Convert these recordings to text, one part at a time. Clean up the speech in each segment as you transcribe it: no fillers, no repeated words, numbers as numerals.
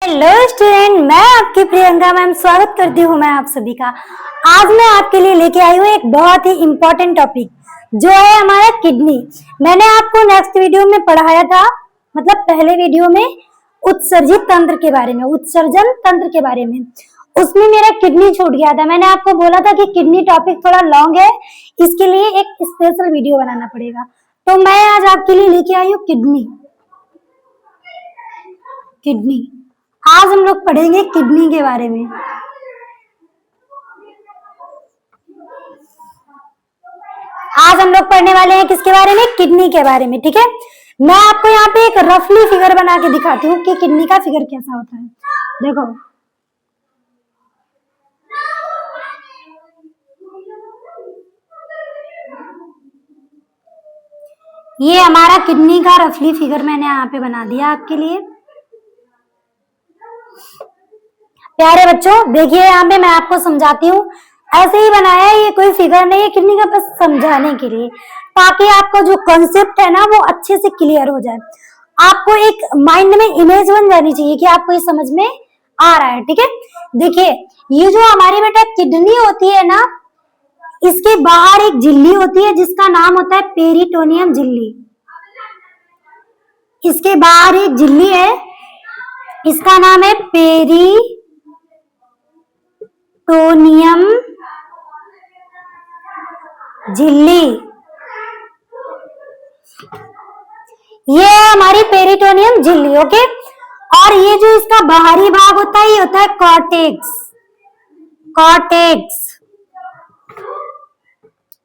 Hello student, मैं आपकी Priyanka ma'am स्वागत करती हूँ मैं आप सभी का। आज मैं आपके लिए लेके आई हूँ एक बहुत ही इम्पोर्टेंट टॉपिक जो है हमारा किडनी। मैंने आपको नेक्स्ट वीडियो में पढ़ाया था, मतलब पहले वीडियो में उत्सर्जित तंत्र के बारे में, उत्सर्जन तंत्र के बारे में। उसमें मेरा किडनी छूट गया था। मैंने आपको बोला था कि किडनी टॉपिक थोड़ा लॉन्ग है, इसके लिए एक स्पेशल वीडियो बनाना पड़ेगा। तो मैं आज आपके लिए लेके आई हूँ किडनी। आज हम लोग पढ़ेंगे किडनी के बारे में। आज हम लोग पढ़ने वाले हैं किसके बारे में? किडनी के बारे में। ठीक है, मैं आपको यहाँ पे एक रफली फिगर बना के दिखाती हूँ कि किडनी का फिगर कैसा होता है। देखो, ये हमारा किडनी का रफली फिगर मैंने यहाँ पे बना दिया आपके लिए। प्यारे बच्चों देखिए, यहाँ पे मैं आपको समझाती हूँ। ऐसे ही बनाया है, ये कोई फिगर नहीं है किडनी का, बस समझाने के लिए, ताकि आपका जो कॉन्सेप्ट है ना वो अच्छे से क्लियर हो जाए। आपको एक माइंड में इमेज बन जानी चाहिए कि आपको ये समझ में आ रहा है। ठीक है, देखिए ये जो हमारी बेटा किडनी होती है ना, इसके बाहर एक झिल्ली होती है जिसका नाम होता है पेरिटोनियम झिल्ली। इसके बाहर एक झिल्ली है, इसका नाम है पेरिटोनियम झिल्ली। ये है हमारी पेरिटोनियम झिल्ली। ओके, और ये जो इसका बाहरी भाग होता है ये होता है कॉर्टेक्स।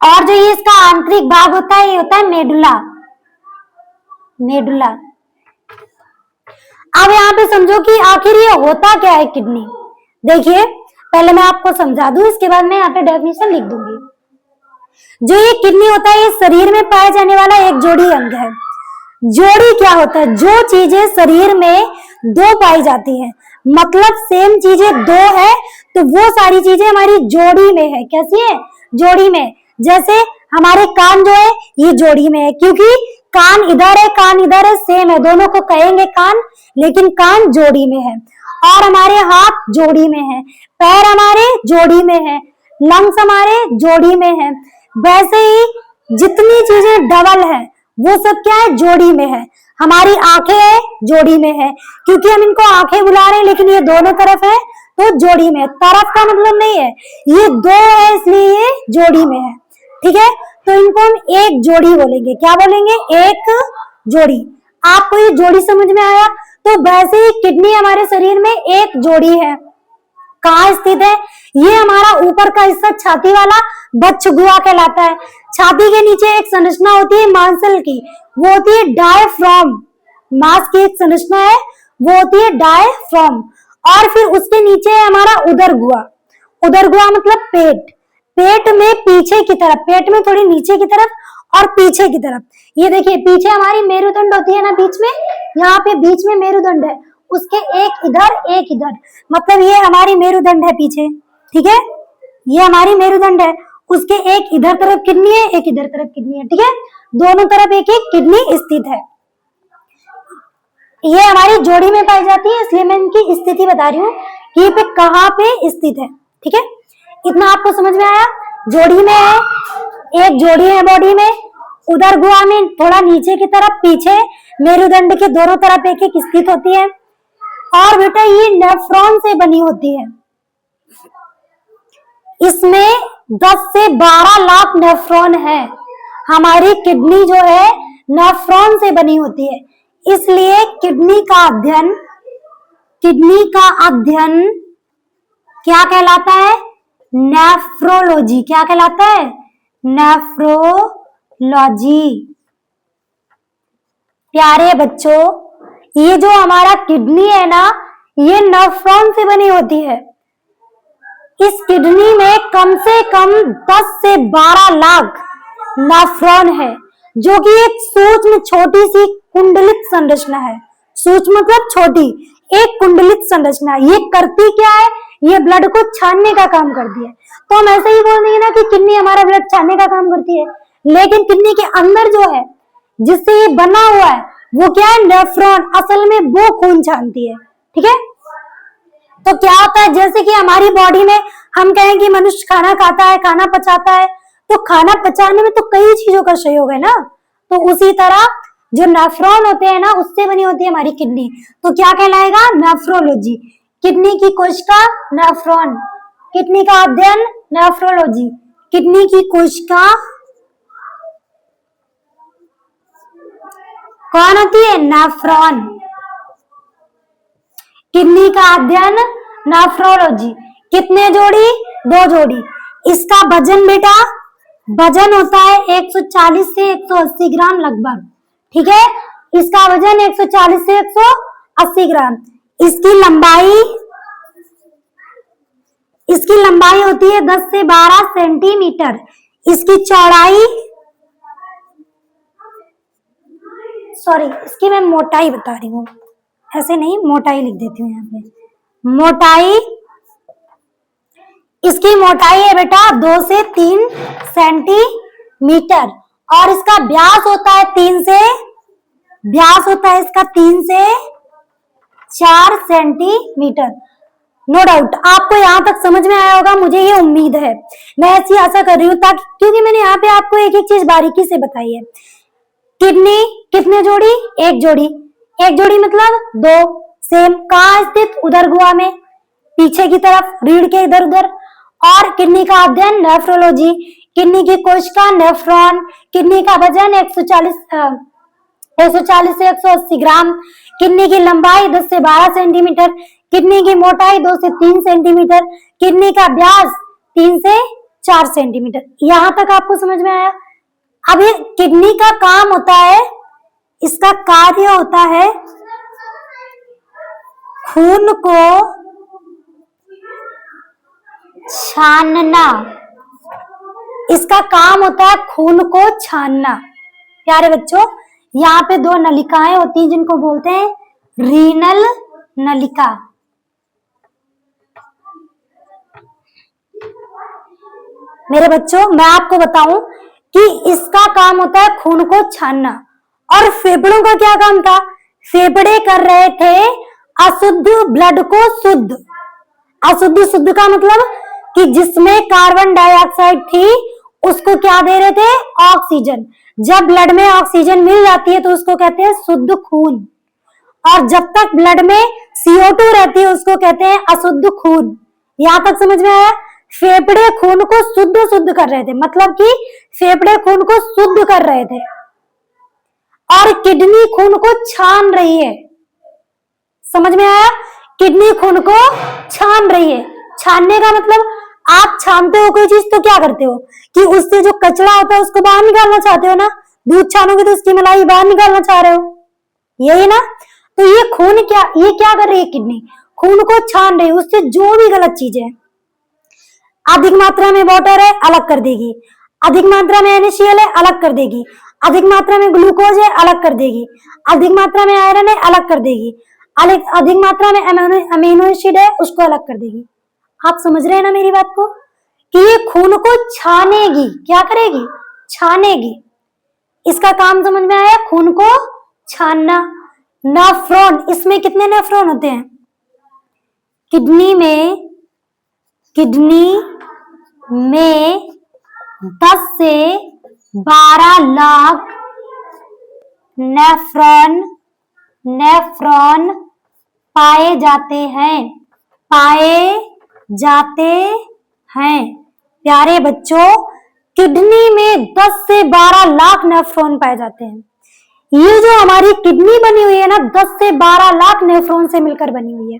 और जो ये इसका आंतरिक भाग होता है ये होता है मेडुला। अब यहाँ पे समझो कि आखिर ये होता क्या है किडनी। देखिए, पहले मैं आपको समझा दूं, इसके बाद मैं यहाँ पे डेफिनेशन लिख दूंगी। जो ये किडनी होता है ये शरीर में पाया जाने वाला एक जोड़ी अंग है। जोड़ी क्या होता है? जो चीजें शरीर में दो पाई जाती है, मतलब सेम चीजें दो है तो वो सारी चीजें हमारी जोड़ी में है। कैसी है? जोड़ी में। जैसे हमारे कान जो है ये जोड़ी में है, क्योंकि कान इधर है, कान इधर है, सेम है, दोनों को कहेंगे कान, लेकिन कान जोड़ी में है। और हमारे हाथ जोड़ी में है, पैर हमारे जोड़ी में है, लंग्स हमारे जोड़ी में है। वैसे ही जितनी चीजें डबल है वो सब क्या है? जोड़ी में है। हमारी आंखें है, जोड़ी में है, क्योंकि हम इनको आंखें बुला रहे हैं लेकिन ये दोनों तरफ है तो जोड़ी में है। तरफ का मतलब नहीं है, ये दो है इसलिए ये जोड़ी में है। ठीक है, तो इनको हम एक जोड़ी बोलेंगे। क्या बोलेंगे? एक जोड़ी। आपको ये जोड़ी समझ में आया? तो वैसे ही किडनी हमारे शरीर में एक जोड़ी है। कहाँ स्थित है? ये हमारा ऊपर का हिस्सा छाती वाला बच्छगुआ कहलाता है। छाती के नीचे एक संरचना होती है मांसल की, वो होती है डायफ्राम। मांस की एक संरचना है, वो होती है डायफ्राम। और फिर उसके नीचे है हमारा उदरगुआ। उदरगुआ मतलब पेट। पेट में पीछे की तरफ, पेट में थोड़ी नीचे की तरफ और पीछे की तरफ। ये देखिए, पीछे हमारी मेरुदंड होती है ना बीच में, यहाँ पे बीच में मेरुदंड है, उसके एक इधर एक इधर, मतलब ये हमारी मेरुदंड है पीछे। ठीक है, ये हमारी मेरुदंड है, उसके एक इधर तरफ किडनी है, एक इधर तरफ किडनी है। ठीक है, दोनों तरफ एक एक किडनी स्थित है। ये हमारी जोड़ी में पाई जाती है, इसलिए मैं इनकी स्थिति बता रही हूँ कि ये पे कहाँ पे स्थित है। ठीक है, इतना आपको समझ में आया? जोड़ी में है, एक जोड़ी है बॉडी में, उदरगुआ में थोड़ा नीचे की तरफ, पीछे मेरुदंड के दोनों तरफ एक एक स्थित होती है। और बेटा ये नेफ्रॉन से बनी होती है। इसमें 10 से 12 लाख नेफ्रॉन है। हमारी किडनी जो है नेफ्रॉन से बनी होती है, इसलिए किडनी का अध्ययन क्या कहलाता है? नेफ्रोलॉजी। क्या कहलाता है? नेफ्रोलॉजी। प्यारे बच्चों, ये जो हमारा किडनी है ना, ये नेफ्रॉन से बनी होती है। इस किडनी में कम से कम 10 से 12 लाख नेफ्रॉन है, जो कि एक सूक्ष्म छोटी सी कुंडलित संरचना है। सूक्ष्म मतलब छोटी, एक कुंडलित संरचना। ये करती क्या है? ये ब्लड को छानने का काम करती है। तो हम ऐसे ही बोल देंगे ना कि किडनी हमारा ब्लड छानने का काम करती है, लेकिन किडनी के अंदर जो है जिससे ये बना हुआ है वो क्या है? नेफ्रॉन। असल में वो खून छानती है। ठीक है, तो क्या होता है, जैसे कि हमारी बॉडी में हम कहें कि मनुष्य खाना खाता है, खाना पचाता है, तो खाना पचाने में तो कई चीजों का सहयोग है ना। तो उसी तरह जो नेफ्रॉन होते हैं ना, उससे बनी होती है हमारी किडनी। तो क्या कहलाएगा, नेफ्रोलॉजी। किडनी की कोशिका नेफ्रॉन, किडनी का अध्ययन नेफ्रोलॉजी। किडनी की कोशिका कौन होती है, नेफ्रॉन। किडनी का अध्ययन नेफ्रोलॉजी। कितने जोड़ी, 2 जोड़ी। इसका वजन बेटा, वजन होता है 140 से 180 ग्राम लगभग, ठीक है। इसका वजन 140 से 180 ग्राम। इसकी लंबाई होती है 10 से 12 सेंटीमीटर। इसकी चौड़ाई, सॉरी इसकी मैं मोटाई बता रही हूँ, ऐसे नहीं, मोटाई लिख देती हूँ यहाँ पे। मोटाई, इसकी मोटाई है बेटा 2 से 3 सेंटीमीटर। और इसका व्यास होता है 3 से 4 सेंटीमीटर। नो डाउट आपको यहाँ तक समझ में आया होगा, मुझे ये उम्मीद है। मैं ऐसी आशा कर रही हूँ, ताकि क्योंकि मैंने यहाँ पे आपको एक एक चीज बारीकी से बताई है। किडनी कितने जोड़ी, 1 जोड़ी। 1 जोड़ी मतलब 2। सेम कहाँ स्थित, उधर गुहा में, पीछे की तरफ, रीढ़ के इधर उधर। और किडनी का अध्ययन नेफ्रोलॉजी। किडनी की कोशिका नेफ्रॉन। किडनी का वजन 140 से 180 ग्राम। किडनी की लंबाई 10 से 12 सेंटीमीटर। किडनी की मोटाई 2 से 3 सेंटीमीटर। किडनी का व्यास 3 से 4 सेंटीमीटर। यहां तक आपको समझ में आया। अब ये किडनी का काम होता है, इसका कार्य होता है खून को छानना। इसका काम होता है खून को छानना। प्यारे बच्चों, यहाँ पे 2 नलिकाएं होती हैं जिनको बोलते हैं रीनल नलिका। मेरे बच्चों, मैं आपको बताऊं कि इसका काम होता है खून को छानना। और फेफड़ों का क्या काम था, फेफड़े कर रहे थे अशुद्ध ब्लड को शुद्ध। अशुद्ध शुद्ध का मतलब कि जिसमें कार्बन डाइऑक्साइड थी उसको क्या दे रहे थे, ऑक्सीजन। जब ब्लड में ऑक्सीजन मिल जाती है तो उसको कहते हैं शुद्ध खून। और जब तक ब्लड में CO2 रहती है उसको कहते हैं अशुद्ध खून। यहां तक समझ में आया। फेफड़े खून को शुद्ध कर रहे थे, मतलब कि फेफड़े खून को शुद्ध कर रहे थे। और किडनी खून को छान रही है। समझ में आया, किडनी खून को छान रही है। छानने का मतलब, आप छानते हो कोई चीज तो क्या करते हो कि उससे जो कचरा होता है उसको बाहर निकालना चाहते हो ना। दूध छानोगे तो उसकी मलाई बाहर निकालना चाह रहे हो, यही ना। तो ये खून ये क्या कर रही है, किडनी खून को छान रही है। उससे जो भी गलत चीजें हैं, अधिक मात्रा में वाटर है अलग कर देगी, अधिक मात्रा में NaCl है अलग कर देगी, अधिक मात्रा में ग्लूकोज है अलग कर देगी, अधिक मात्रा में आयरन है अलग कर देगी, अधिक मात्रा में अमीनो एसिड है उसको अलग कर देगी। आप समझ रहे हैं ना मेरी बात को, कि ये खून को छानेगी। क्या करेगी, छानेगी। इसका काम समझ में आया, खून को छानना। नेफ्रॉन, इसमें कितने नेफ्रॉन होते हैं, किडनी में 10 से 12 लाख नेफ्रॉन पाए जाते हैं। प्यारे बच्चों, किडनी में 10 से 12 लाख नेफ्रॉन पाए जाते हैं। ये जो हमारी किडनी बनी हुई है ना, 10 से 12 लाख नेफ्रॉन से मिलकर बनी हुई है।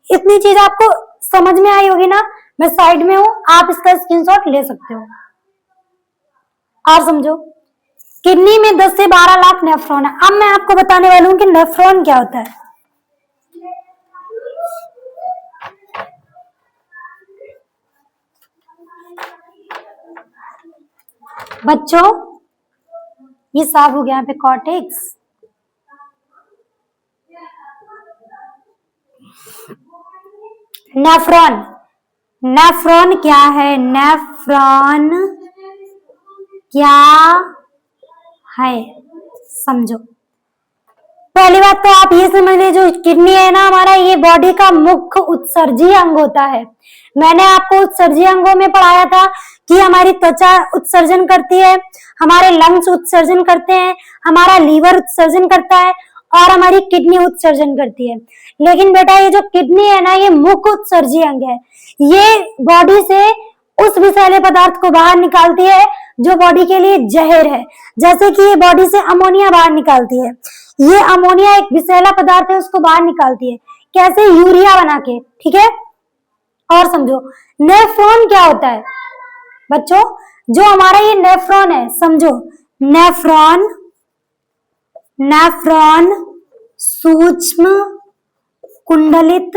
इतनी चीज आपको समझ में आई होगी ना। मैं साइड में हूं, आप इसका स्क्रीनशॉट ले सकते हो। और समझो, किडनी में 10 से 12 लाख नेफ्रॉन है। अब मैं आपको बताने वाली हूं कि नेफ्रॉन क्या होता है। बच्चों, ये साफ हो गया यहाँ पे कॉर्टेक्स। नेफ्रॉन क्या है, नेफ्रॉन क्या है, समझो। पहली बात तो आप ये समझ लीजिए, जो किडनी है ना हमारा, ये बॉडी का मुख्य उत्सर्जी अंग होता है। मैंने आपको उत्सर्जी अंगों में पढ़ाया था कि हमारी त्वचा उत्सर्जन करती है, हमारे लंग्स उत्सर्जन करते हैं, हमारा लीवर उत्सर्जन करता है और हमारी किडनी उत्सर्जन करती है। लेकिन बेटा ये जो किडनी है ना, ये मुख्य उत्सर्जी अंग है। ये बॉडी से उस विषैले पदार्थ को बाहर निकालती है जो बॉडी के लिए जहर है। जैसे कि ये बॉडी से अमोनिया बाहर निकालती है। ये अमोनिया एक विषैला पदार्थ है, उसको बाहर निकालती है। कैसे? यूरिया बना के। ठीक है, और समझो नेफ्रॉन क्या होता है बच्चों। जो हमारा ये नेफ्रॉन है, समझो नेफ्रॉन, नेफ्रॉन सूक्ष्म कुंडलित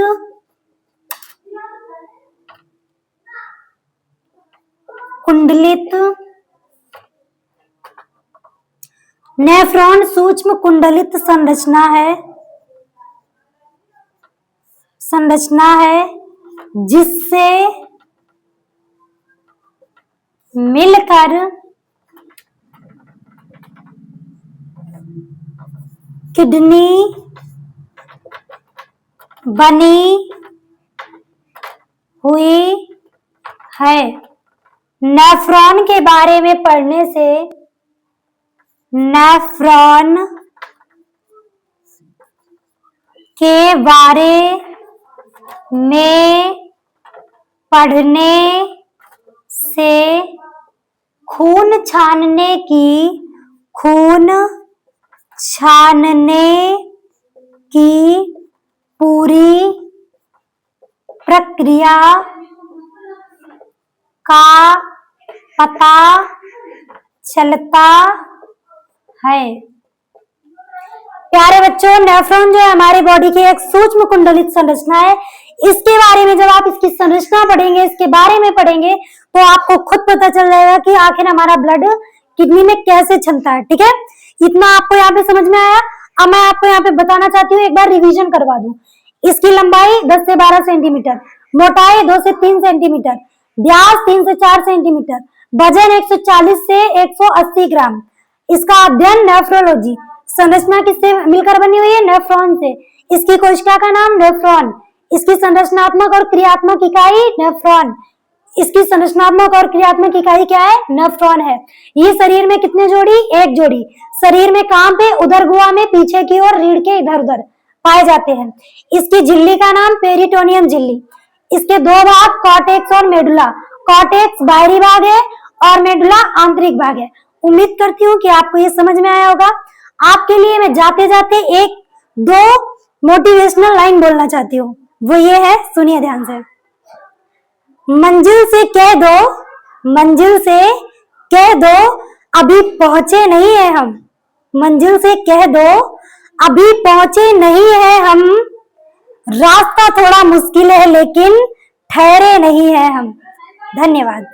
नेफ्रॉन सूक्ष्म कुंडलित संरचना है जिससे मिलकर किडनी बनी हुई है। नेफ्रॉन के बारे में पढ़ने से, नेफ्रॉन के बारे में पढ़ने से खून छानने की पूरी प्रक्रिया का पता चलता है। प्यारे बच्चों, नेफ्रॉन जो है हमारी बॉडी की एक सूक्ष्म कुंडलित संरचना है। इसके बारे में जब आप इसकी संरचना पढ़ेंगे, इसके बारे में पढ़ेंगे, तो आपको खुद पता चल जाएगा कि आखिर हमारा ब्लड किडनी में कैसे चलता है। ठीक है, इतना आपको यहाँ पे समझ में आया। अब मैं आपको यहाँ पे बताना चाहती हूँ, एक बार रिवीजन करवा दूं। इसकी लंबाई 10 से 12 सेंटीमीटर, मोटाई 2 से 3 सेंटीमीटर, व्यास 3 से 4 सेंटीमीटर, वजन 140 से 180 ग्राम। इसका अध्ययन नेफ्रोलॉजी। संरचना किससे मिलकर बनी हुई है? नेफ्रॉन से। इसकी कोशिका का नाम नेफ्रॉन। इसकी संरचनात्मक और क्रियात्मक इकाई नेफ्रॉन। इसकी संरचनात्मक और क्रियात्मक इकाई क्या है? नेफ्रॉन है। ये शरीर में कितने जोड़ी? एक जोड़ी। शरीर में कहां पे? उदर गुहा में, पीछे की ओर, रीढ़ के इधर उधर पाए जाते हैं। इसकी झिल्ली का नाम पेरिटोनियम झिल्ली। इसके दो भाग, कॉर्टेक्स और मेडुला। कॉर्टेक्स बाहरी भाग है और मेडुला आंतरिक भाग है। उम्मीद करती हूँ कि आपको ये समझ में आया होगा। आपके लिए मैं जाते जाते एक दो मोटिवेशनल लाइन बोलना चाहती हूँ, वो ये है, सुनिए ध्यान से। मंजिल से कह दो, मंजिल से कह दो, अभी पहुंचे नहीं है हम। मंजिल से कह दो, अभी पहुंचे नहीं है हम। रास्ता थोड़ा मुश्किल है लेकिन ठहरे नहीं है हम। धन्यवाद।